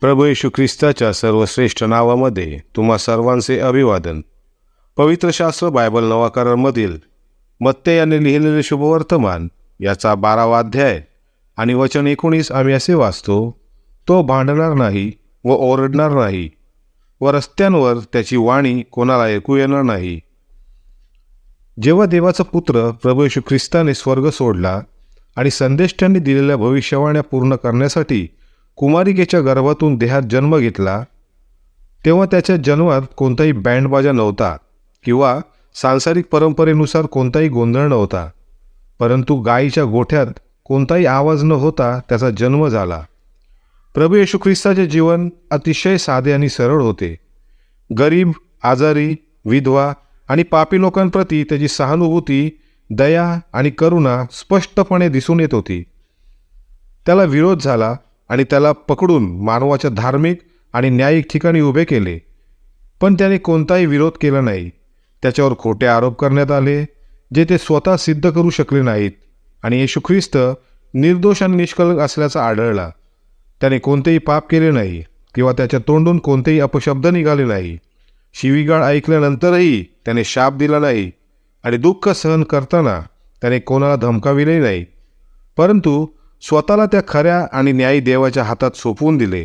प्रभू येशू ख्रिस्ताच्या सर्वश्रेष्ठ नावामध्ये तुम्हा सर्वांचे अभिवादन. पवित्र शास्त्र बायबल नवा करारामधील मत्ते याने लिहिलेले शुभवर्तमान याचा 12वा अध्याय आणि वचन 19 आम्ही असे वाचतो, तो भांडणार नाही व ओरडणार नाही व रस्त्यांवर त्याची वाणी कोणाला ऐकू येणार नाही. जेव्हा देवाचा पुत्र प्रभू येशू ख्रिस्ताने स्वर्ग सोडला आणि संदेष्टांनी दिलेल्या भविष्यवाण्या पूर्ण करण्यासाठी कुमारिकेच्या गर्भातून देहात जन्म घेतला, तेव्हा त्याच्या जन्मात कोणताही बँडबाजा नव्हता किंवा सांसारिक परंपरेनुसार कोणताही गोंधळ नव्हता, परंतु गायीच्या गोठ्यात कोणताही आवाज न होता त्याचा जन्म झाला. प्रभू येशू ख्रिस्ताचे जीवन अतिशय साधे आणि सरळ होते. गरीब, आजारी, विधवा आणि पापी लोकांप्रती त्याची सहानुभूती, दया आणि करुणा स्पष्टपणे दिसून येत होती. त्याला विरोध झाला आणि त्याला पकडून मानवाच्या धार्मिक आणि न्यायिक ठिकाणी उभे केले, पण त्याने कोणताही विरोध केला नाही. त्याच्यावर खोटे आरोप करण्यात आले जे ते स्वतः सिद्ध करू शकले नाहीत आणि येशू ख्रिस्त निर्दोष आणि निष्कलंक असल्याचा आढळला. त्याने कोणतेही पाप केले नाही किंवा त्याच्या तोंडून कोणतेही अपशब्द निघाले नाही. शिवीगाळ ऐकल्यानंतरही त्याने शाप दिला नाही आणि दुःख सहन करताना त्याने कोणाला धमकाविले नाही, परंतु स्वतःला त्या खऱ्या आणि न्यायी देवाच्या हातात सोपवून दिले.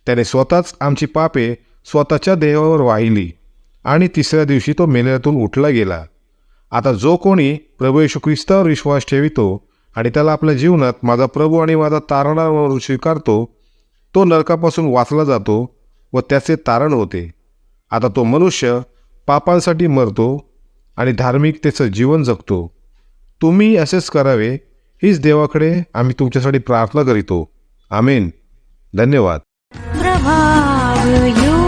त्याने स्वतःच आमची पापे स्वतःच्या देहावर वाहिली आणि तिसऱ्या दिवशी तो मेल्यातून उठला गेला. आता जो कोणी प्रभू येशू ख्रिस्तावर विश्वास ठेवितो आणि त्याला आपल्या जीवनात माझा प्रभू आणि माझा तारणहार म्हणून स्वीकारतो, तो नरकापासून वाचला जातो व त्याचे तारण होते. आता तो मनुष्य पापांसाठी मरतो आणि धार्मिकतेचं जीवन जगतो. तुम्ही असेच करावे हीच देवाकडे आम्ही तुमच्यासाठी प्रार्थना करीतो. आमेन. धन्यवाद. प्रभाव